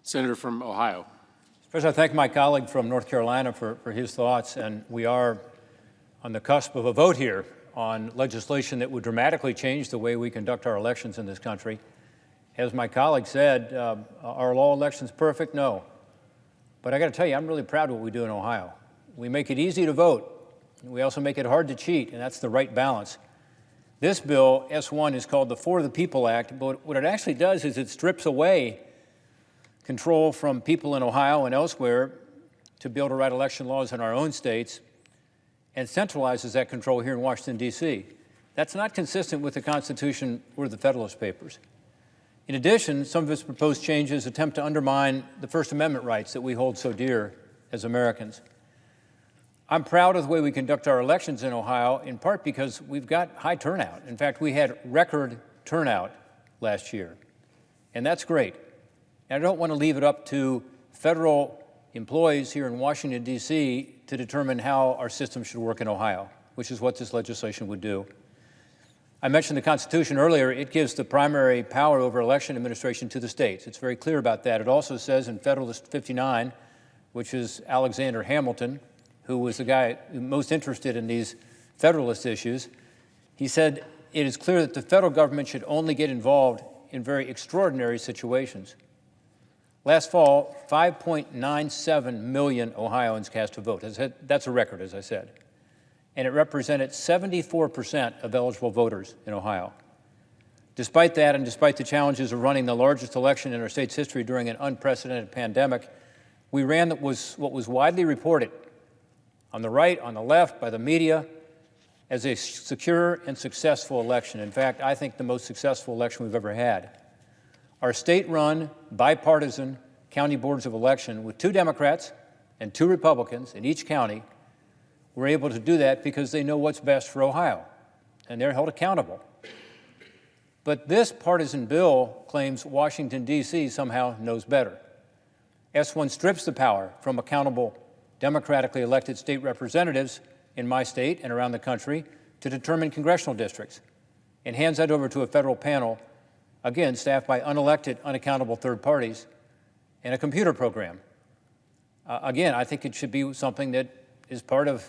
Senator from Ohio. First, I thank my colleague from North Carolina for his thoughts, and we are on the cusp of a vote here on legislation that would dramatically change the way we conduct our elections in this country. As my colleague said, are all elections perfect? No. But I got to tell you, I'm really proud of what we do in Ohio. We make it easy to vote. We also make it hard to cheat, and that's the right balance. This bill, S1, is called the For the People Act, but what it actually does is it strips away control from people in Ohio and elsewhere to be able to write election laws in our own states and centralizes that control here in Washington, D.C. That's not consistent with the Constitution or the Federalist Papers. In addition, some of its proposed changes attempt to undermine the First Amendment rights that we hold so dear as Americans. I'm proud of the way we conduct our elections in Ohio, in part because we've got high turnout. In fact, we had record turnout last year, and that's great. And I don't want to leave it up to federal employees here in Washington, D.C. to determine how our system should work in Ohio, which is what this legislation would do. I mentioned the Constitution earlier. It gives the primary power over election administration to the states. It's very clear about that. It also says in Federalist 59, which is Alexander Hamilton, who was the guy most interested in these Federalist issues, he said, it is clear that the federal government should only get involved in very extraordinary situations. Last fall, 5.97 million Ohioans cast a vote. That's a record, as I said. And it represented 74% of eligible voters in Ohio. Despite that, and despite the challenges of running the largest election in our state's history during an unprecedented pandemic, we ran what was widely reported on the right, on the left, by the media, as a secure and successful election. In fact, I think the most successful election we've ever had. Our state-run, bipartisan county boards of election with 2 Democrats and 2 Republicans in each county were able to do that because they know what's best for Ohio, and they're held accountable. But this partisan bill claims Washington, D.C. somehow knows better. S1 strips the power from accountable, democratically elected state representatives in my state and around the country to determine congressional districts and hands that over to a federal panel, again, staffed by unelected, unaccountable third parties, and a computer program. Again, I think it should be something that is part of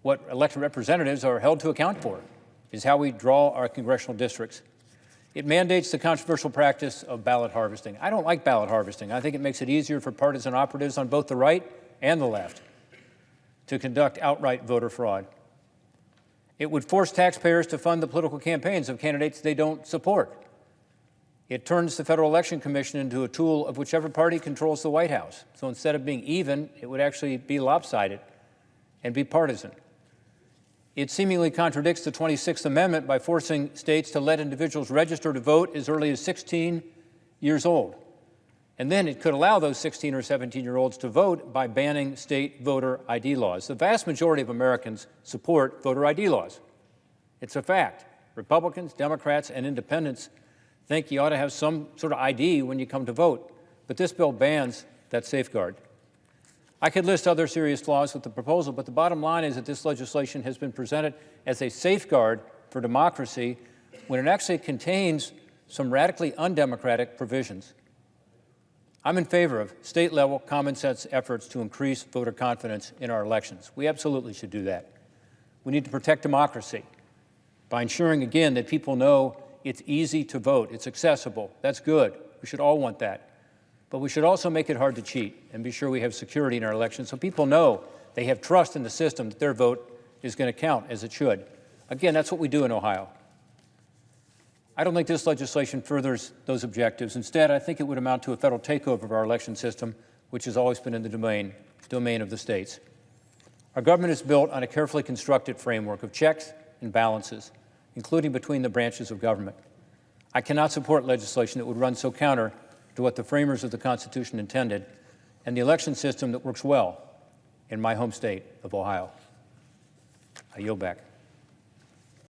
what elected representatives are held to account for, is how we draw our congressional districts. It mandates the controversial practice of ballot harvesting. I don't like ballot harvesting. I think it makes it easier for partisan operatives on both the right and the left to conduct outright voter fraud. It would force taxpayers to fund the political campaigns of candidates they don't support. It turns the Federal Election Commission into a tool of whichever party controls the White House. So instead of being even, it would actually be lopsided and be partisan. It seemingly contradicts the 26th Amendment by forcing states to let individuals register to vote as early as 16 years old. And then it could allow those 16 or 17-year-olds to vote by banning state voter ID laws. The vast majority of Americans support voter ID laws. It's a fact. Republicans, Democrats, and independents think you ought to have some sort of ID when you come to vote. But this bill bans that safeguard. I could list other serious flaws with the proposal, but the bottom line is that this legislation has been presented as a safeguard for democracy when it actually contains some radically undemocratic provisions. I'm in favor of state-level common sense efforts to increase voter confidence in our elections. We absolutely should do that. We need to protect democracy by ensuring, again, that people know it's easy to vote, it's accessible. That's good. We should all want that. But we should also make it hard to cheat and be sure we have security in our elections so people know they have trust in the system that their vote is going to count as it should. Again, that's what we do in Ohio. I don't think this legislation furthers those objectives. Instead, I think it would amount to a federal takeover of our election system, which has always been in the domain of the states. Our government is built on a carefully constructed framework of checks and balances, including between the branches of government. I cannot support legislation that would run so counter to what the framers of the Constitution intended and the election system that works well in my home state of Ohio. I yield back.